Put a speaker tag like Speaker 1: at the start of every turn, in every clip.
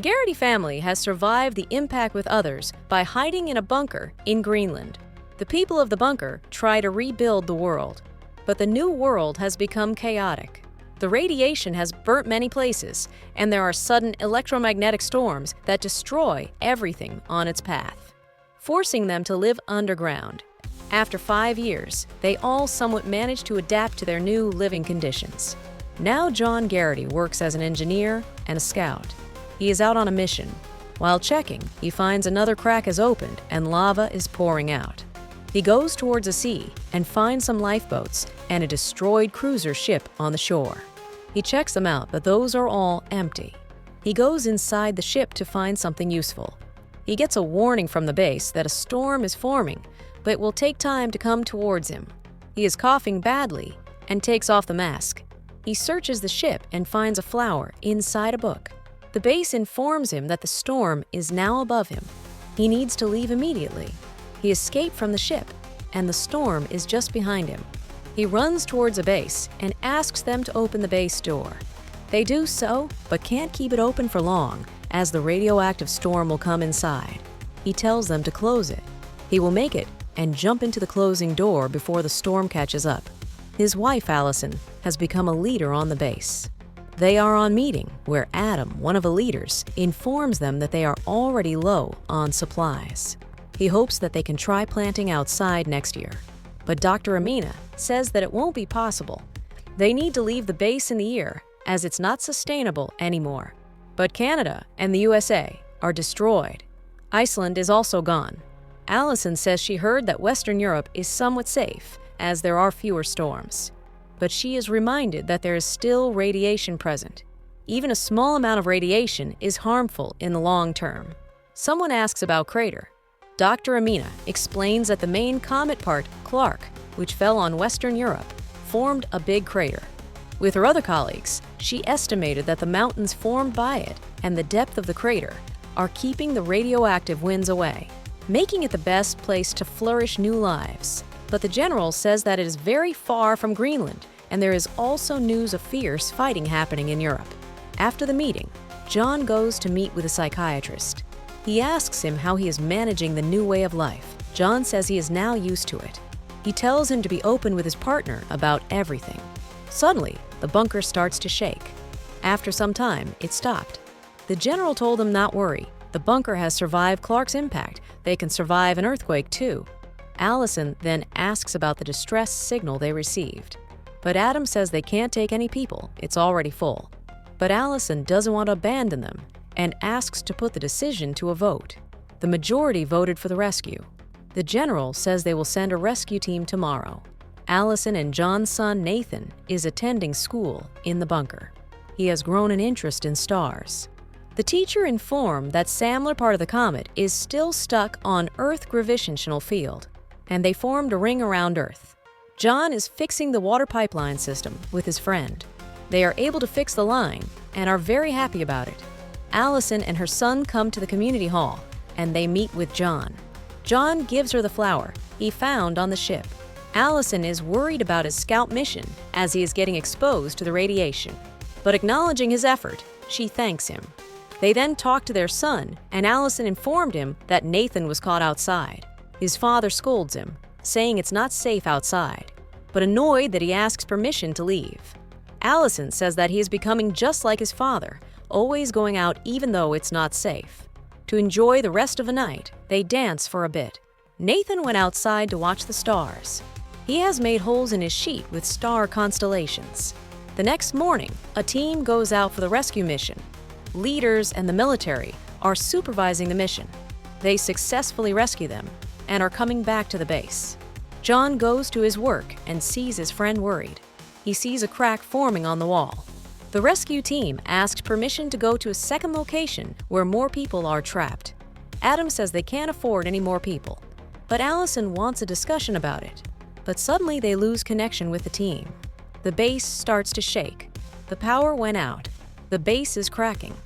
Speaker 1: The Garrity family has survived the impact with others by hiding in a bunker in Greenland. The people of the bunker try to rebuild the world, but the new world has become chaotic. The radiation has burnt many places, and there are sudden electromagnetic storms that destroy everything on its path, forcing them to live underground. After 5 years, they all somewhat manage to adapt to their new living conditions. Now John Garrity works as an engineer and a scout. He is out on a mission. While checking, he finds another crack has opened and lava is pouring out. He goes towards a sea and finds some lifeboats and a destroyed cruiser ship on the shore. He checks them out, but those are all empty. He goes inside the ship to find something useful. He gets a warning from the base that a storm is forming, but it will take time to come towards him. He is coughing badly and takes off the mask. He searches the ship and finds a flower inside a book. The base informs him that the storm is now above him. He needs to leave immediately. He escaped from the ship, and the storm is just behind him. He runs towards a base and asks them to open the base door. They do so, but can't keep it open for long, as the radioactive storm will come inside. He tells them to close it. He will make it and jump into the closing door before the storm catches up. His wife, Allison, has become a leader on the base. They are on meeting where Adam, one of the leaders, informs them that they are already low on supplies. He hopes that they can try planting outside next year. But Dr. Amina says that it won't be possible. They need to leave the base in the year, as it's not sustainable anymore. But Canada and the USA are destroyed. Iceland is also gone. Allison says she heard that Western Europe is somewhat safe, as there are fewer storms. But she is reminded that there is still radiation present. Even a small amount of radiation is harmful in the long term. Someone asks about crater. Dr. Amina explains that the main comet part, Clark, which fell on Western Europe, formed a big crater. With her other colleagues, she estimated that the mountains formed by it and the depth of the crater are keeping the radioactive winds away, making it the best place to flourish new lives. But the general says that it is very far from Greenland, and there is also news of fierce fighting happening in Europe. After the meeting, John goes to meet with a psychiatrist. He asks him how he is managing the new way of life. John says he is now used to it. He tells him to be open with his partner about everything. Suddenly, the bunker starts to shake. After some time, it stopped. The general told him not worry. The bunker has survived Clark's impact. They can survive an earthquake too. Allison then asks about the distress signal they received. But Adam says they can't take any people. It's already full. But Allison doesn't want to abandon them and asks to put the decision to a vote. The majority voted for the rescue. The general says they will send a rescue team tomorrow. Allison and John's son, Nathan, is attending school in the bunker. He has grown an interest in stars. The teacher informed that Samler part of the comet is still stuck on Earth gravitational field, and they formed a ring around Earth. John is fixing the water pipeline system with his friend. They are able to fix the line and are very happy about it. Allison and her son come to the community hall, and they meet with John. John gives her the flower he found on the ship. Allison is worried about his scout mission as he is getting exposed to the radiation. But acknowledging his effort, she thanks him. They then talk to their son, and Allison informed him that Nathan was caught outside. His father scolds him, saying it's not safe outside, but annoyed that he asks permission to leave. Allison says that he is becoming just like his father, always going out even though it's not safe. To enjoy the rest of the night, they dance for a bit. Nathan went outside to watch the stars. He has made holes in his sheet with star constellations. The next morning, a team goes out for the rescue mission. Leaders and the military are supervising the mission. They successfully rescue them and are coming back to the base. John goes to his work and sees his friend worried. He sees a crack forming on the wall. The rescue team asks permission to go to a second location where more people are trapped. Adam says they can't afford any more people, but Allison wants a discussion about it. But suddenly they lose connection with the team. The base starts to shake. The power went out. The base is cracking.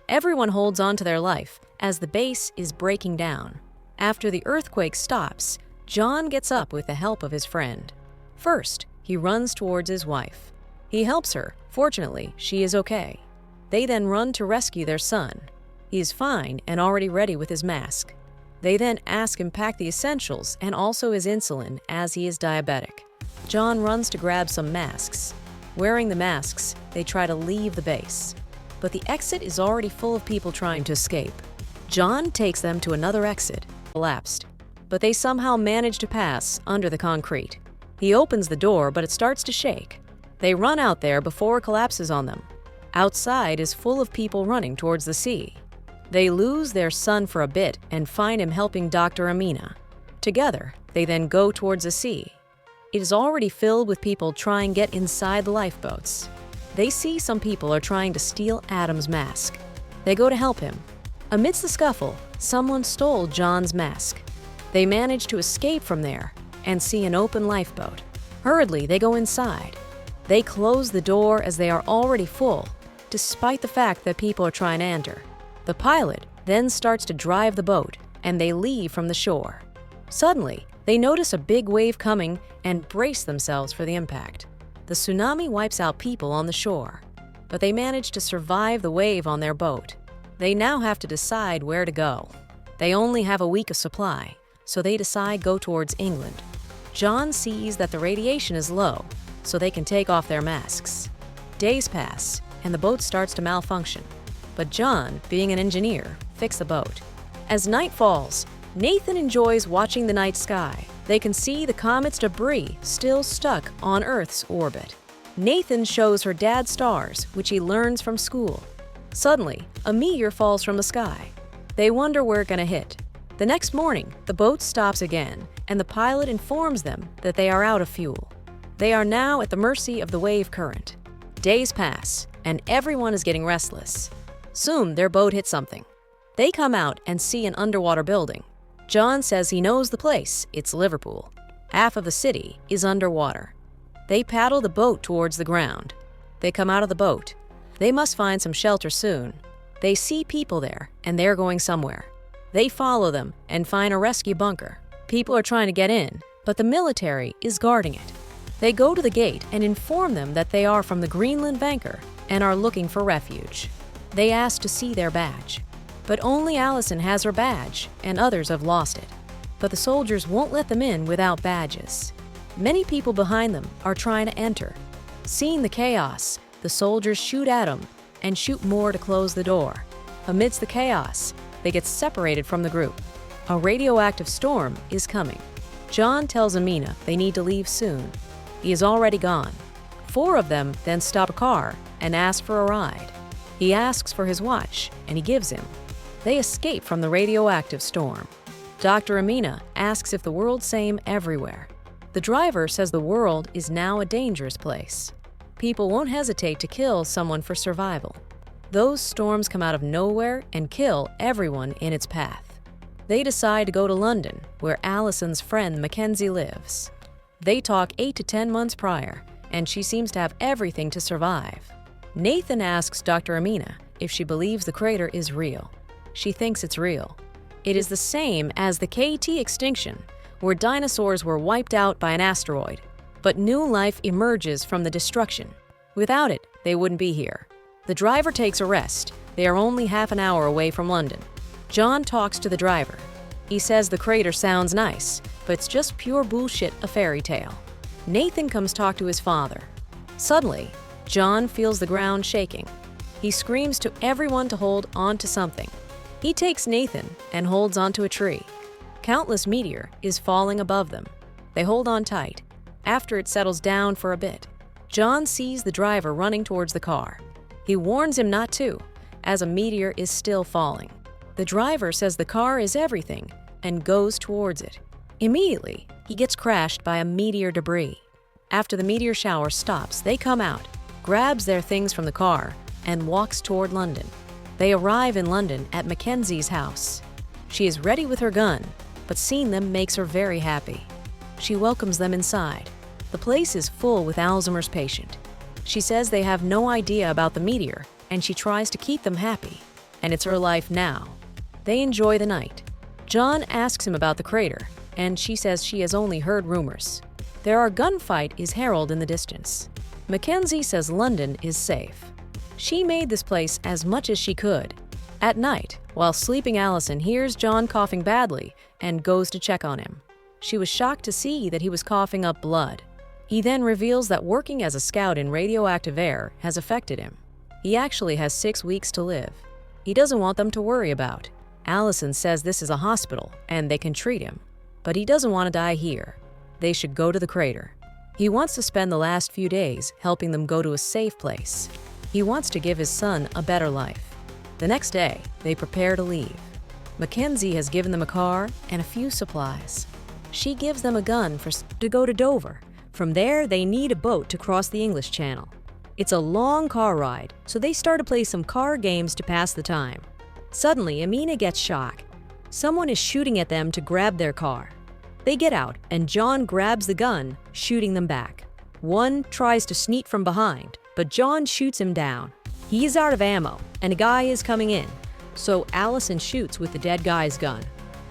Speaker 1: Everyone holds on to their life as the base is breaking down. After the earthquake stops, John gets up with the help of his friend. First, he runs towards his wife. He helps her. Fortunately, she is okay. They then run to rescue their son. He is fine and already ready with his mask. They then ask him pack the essentials and also his insulin as he is diabetic. John runs to grab some masks. Wearing the masks, they try to leave the base. But the exit is already full of people trying to escape. John takes them to another exit, collapsed. But they somehow manage to pass under the concrete. He opens the door, but it starts to shake. They run out there before it collapses on them. Outside is full of people running towards the sea. They lose their son for a bit and find him helping Dr. Amina. Together, they then go towards the sea. It is already filled with people trying to get inside the lifeboats. They see some people are trying to steal Adam's mask. They go to help him. Amidst the scuffle, someone stole John's mask. They manage to escape from there and see an open lifeboat. Hurriedly, they go inside. They close the door as they are already full, despite the fact that people are trying to enter. The pilot then starts to drive the boat, and they leave from the shore. Suddenly, they notice a big wave coming and brace themselves for the impact. The tsunami wipes out people on the shore, but they manage to survive the wave on their boat. They now have to decide where to go. They only have a week of supply, so they decide go towards England. John sees that the radiation is low, so they can take off their masks. Days pass, and the boat starts to malfunction. But John, being an engineer, fixes the boat. As night falls, Nathan enjoys watching the night sky. They can see the comet's debris still stuck on Earth's orbit. Nathan shows her dad stars, which he learns from school. Suddenly, a meteor falls from the sky. They wonder where it's going to hit. The next morning, the boat stops again, and the pilot informs them that they are out of fuel. They are now at the mercy of the wave current. Days pass, and everyone is getting restless. Soon, their boat hits something. They come out and see an underwater building. John says he knows the place. It's Liverpool. Half of the city is underwater. They paddle the boat towards the ground. They come out of the boat. They must find some shelter soon. They see people there, and they're going somewhere. They follow them and find a rescue bunker. People are trying to get in, but the military is guarding it. They go to the gate and inform them that they are from the Greenland bunker and are looking for refuge. They ask to see their badge. But only Allison has her badge, and others have lost it. But the soldiers won't let them in without badges. Many people behind them are trying to enter. Seeing the chaos, the soldiers shoot at them and shoot more to close the door. Amidst the chaos, they get separated from the group. A radioactive storm is coming. John tells Amina they need to leave soon. He is already gone. 4 of them then stop a car and ask for a ride. He asks for his watch, and he gives him. They escape from the radioactive storm. Dr. Amina asks if the world's same everywhere. The driver says the world is now a dangerous place. People won't hesitate to kill someone for survival. Those storms come out of nowhere and kill everyone in its path. They decide to go to London, where Allison's friend Mackenzie lives. They talk 8 to 10 months prior, and she seems to have everything to survive. Nathan asks Dr. Amina if she believes the crater is real. She thinks it's real. It is the same as the KT extinction, where dinosaurs were wiped out by an asteroid, but new life emerges from the destruction. Without it, they wouldn't be here. The driver takes a rest. They are only half an hour away from London. John talks to the driver. He says the crater sounds nice, but it's just pure bullshit, a fairy tale. Nathan comes talk to his father. Suddenly, John feels the ground shaking. He screams to everyone to hold on to something. He takes Nathan and holds onto a tree. Countless meteor is falling above them. They hold on tight. After it settles down for a bit, John sees the driver running towards the car. He warns him not to, as a meteor is still falling. The driver says the car is everything and goes towards it. Immediately, he gets crashed by a meteor debris. After the meteor shower stops, they come out, grabs their things from the car, and walks toward London. They arrive in London at Mackenzie's house. She is ready with her gun, but seeing them makes her very happy. She welcomes them inside. The place is full with Alzheimer's patient. She says they have no idea about the meteor, and she tries to keep them happy, and it's her life now. They enjoy the night. John asks him about the crater, and she says she has only heard rumors. A gunfight is heralded in the distance. Mackenzie says London is safe. She made this place as much as she could. At night, while sleeping, Allison hears John coughing badly and goes to check on him. She was shocked to see that he was coughing up blood. He then reveals that working as a scout in radioactive air has affected him. He actually has 6 weeks to live. He doesn't want them to worry about. Allison says this is a hospital and they can treat him. But he doesn't want to die here. They should go to the crater. He wants to spend the last few days helping them go to a safe place. He wants to give his son a better life. The next day, they prepare to leave. Mackenzie has given them a car and a few supplies. She gives them a gun to go to Dover. From there, they need a boat to cross the English Channel. It's a long car ride, so they start to play some car games to pass the time. Suddenly, Amina gets shocked. Someone is shooting at them to grab their car. They get out, and John grabs the gun, shooting them back. One tries to sneak from behind, but John shoots him down. He is out of ammo, and a guy is coming in, so Allison shoots with the dead guy's gun.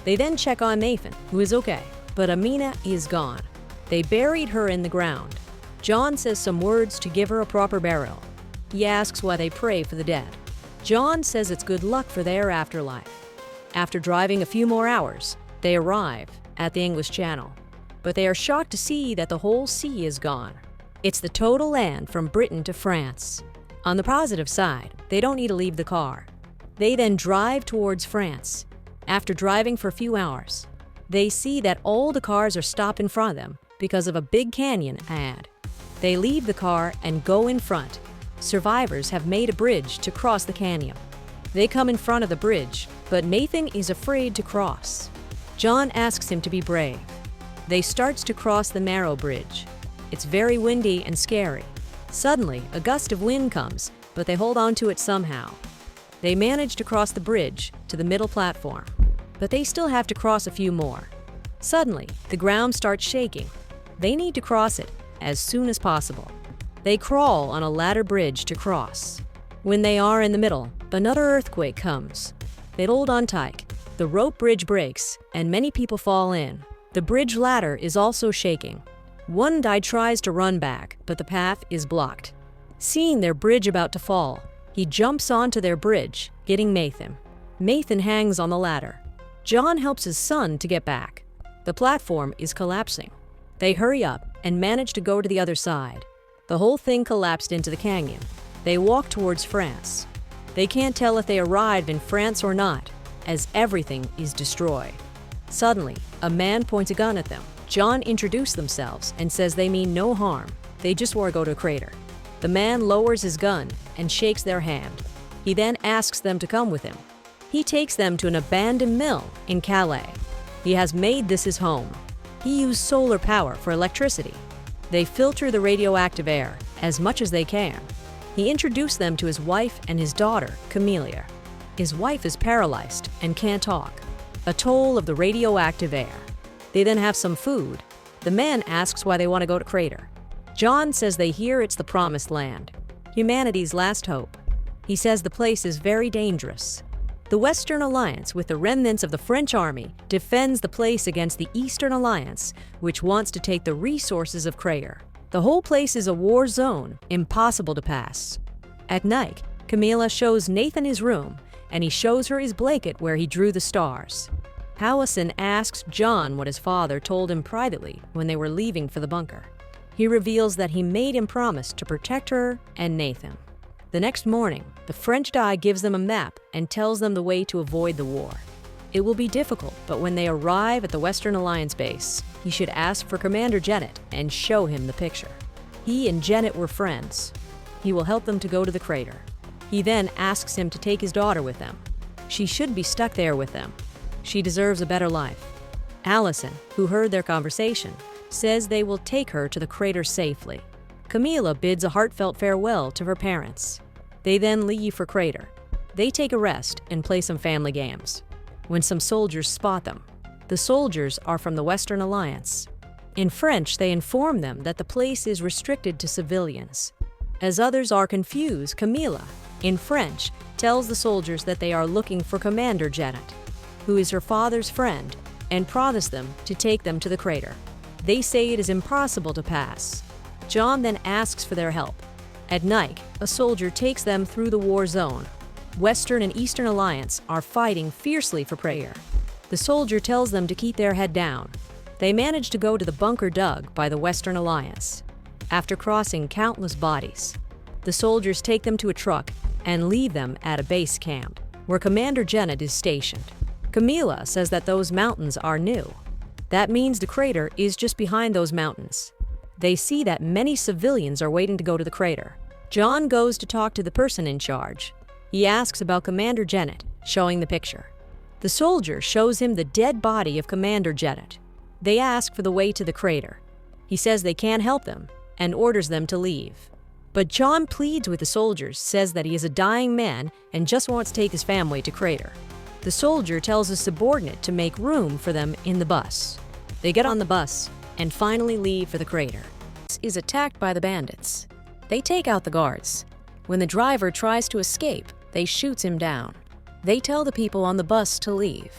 Speaker 1: They then check on Nathan, who is okay, but Amina is gone. They buried her in the ground. John says some words to give her a proper burial. He asks why they pray for the dead. John says it's good luck for their afterlife. After driving a few more hours, they arrive at the English Channel, but they are shocked to see that the whole sea is gone. It's the total land from Britain to France. On the positive side, they don't need to leave the car. They then drive towards France. After driving for a few hours, they see that all the cars are stopped in front of them because of a big canyon ad. They leave the car and go in front. Survivors have made a bridge to cross the canyon. They come in front of the bridge, but Nathan is afraid to cross. John asks him to be brave. They starts to cross the narrow bridge. It's very windy and scary. Suddenly, a gust of wind comes, but they hold on to it somehow. They manage to cross the bridge to the middle platform, but they still have to cross a few more. Suddenly, the ground starts shaking. They need to cross it as soon as possible. They crawl on a ladder bridge to cross. When they are in the middle, another earthquake comes. They hold on tight. The rope bridge breaks, and many people fall in. The bridge ladder is also shaking. One guy tries to run back, but the path is blocked. Seeing their bridge about to fall, he jumps onto their bridge, getting Nathan. Nathan hangs on the ladder. John helps his son to get back. The platform is collapsing. They hurry up and manage to go to the other side. The whole thing collapsed into the canyon. They walk towards France. They can't tell if they arrived in France or not, as everything is destroyed. Suddenly, a man points a gun at them. John introduced themselves and says they mean no harm. They just want to go to a crater. The man lowers his gun and shakes their hand. He then asks them to come with him. He takes them to an abandoned mill in Calais. He has made this his home. He used solar power for electricity. They filter the radioactive air as much as they can. He introduced them to his wife and his daughter, Camelia. His wife is paralyzed and can't talk, a toll of the radioactive air. They then have some food. The man asks why they want to go to crater. John says they hear it's the promised land, humanity's last hope. He says the place is very dangerous. The Western Alliance, with the remnants of the French army, defends the place against the Eastern Alliance, which wants to take the resources of crater. The whole place is a war zone, impossible to pass. At night, Camilla shows Nathan his room, and he shows her his blanket where he drew the stars. Allison asks John what his father told him privately when they were leaving for the bunker. He reveals that he made him promise to protect her and Nathan. The next morning, the French guy gives them a map and tells them the way to avoid the war. It will be difficult, but when they arrive at the Western Alliance base, he should ask for Commander Janet and show him the picture. He and Janet were friends. He will help them to go to the crater. He then asks him to take his daughter with them. She should be stuck there with them. She deserves a better life. Allison, who heard their conversation, says they will take her to the crater safely. Camilla bids a heartfelt farewell to her parents. They then leave for crater. They take a rest and play some family games. When some soldiers spot them, the soldiers are from the Western Alliance. In French, they inform them that the place is restricted to civilians. As others are confused, Camilla, in French, tells the soldiers that they are looking for Commander Janet, who is her father's friend, and promise them to take them to the crater. They say it is impossible to pass. John then asks for their help. At night, a soldier takes them through the war zone. Western and Eastern Alliance are fighting fiercely for prey. The soldier tells them to keep their head down. They manage to go to the bunker dug by the Western Alliance. After crossing countless bodies, the soldiers take them to a truck and leave them at a base camp, where Commander Janet is stationed. Camila says that those mountains are new. That means the crater is just behind those mountains. They see that many civilians are waiting to go to the crater. John goes to talk to the person in charge. He asks about Commander Janet, showing the picture. The soldier shows him the dead body of Commander Janet. They ask for the way to the crater. He says they can't help them and orders them to leave. But John pleads with the soldiers, says that he is a dying man and just wants to take his family to crater. The soldier tells his subordinate to make room for them in the bus. They get on the bus and finally leave for the crater. This is attacked by the bandits. They take out the guards. When the driver tries to escape, they shoots him down. They tell the people on the bus to leave.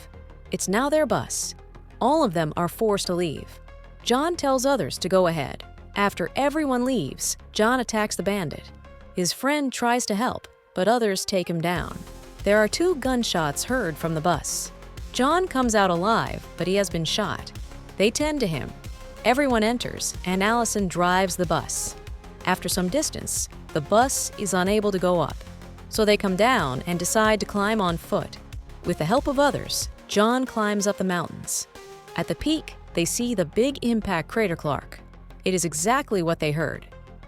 Speaker 1: It's now their bus. All of them are forced to leave. John tells others to go ahead. After everyone leaves, John attacks the bandit. His friend tries to help, but others take him down. There are 2 gunshots heard from the bus. John comes out alive, but he has been shot. They tend to him. Everyone enters, and Allison drives the bus. After some distance, the bus is unable to go up, so they come down and decide to climb on foot. With the help of others, John climbs up the mountains. At the peak, they see the Big Impact Crater Clark. It is exactly what they heard.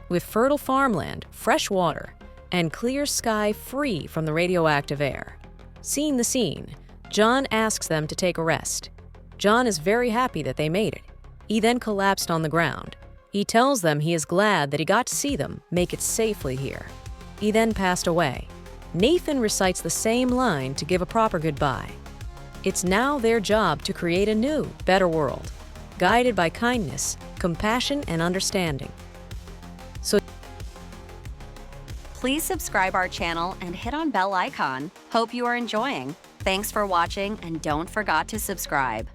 Speaker 1: With fertile farmland, fresh water, and clear sky free from the radioactive air. Seeing the scene, John asks them to take a rest. John is very happy that they made it. He then collapsed on the ground. He tells them he is glad that he got to see them make it safely here. He then passed away. Nathan recites the same line to give a proper goodbye. It's now their job to create a new, better world, guided by kindness, compassion, and understanding.
Speaker 2: Please subscribe our channel and hit on bell icon. Hope you are enjoying. Thanks for watching and don't forget to subscribe.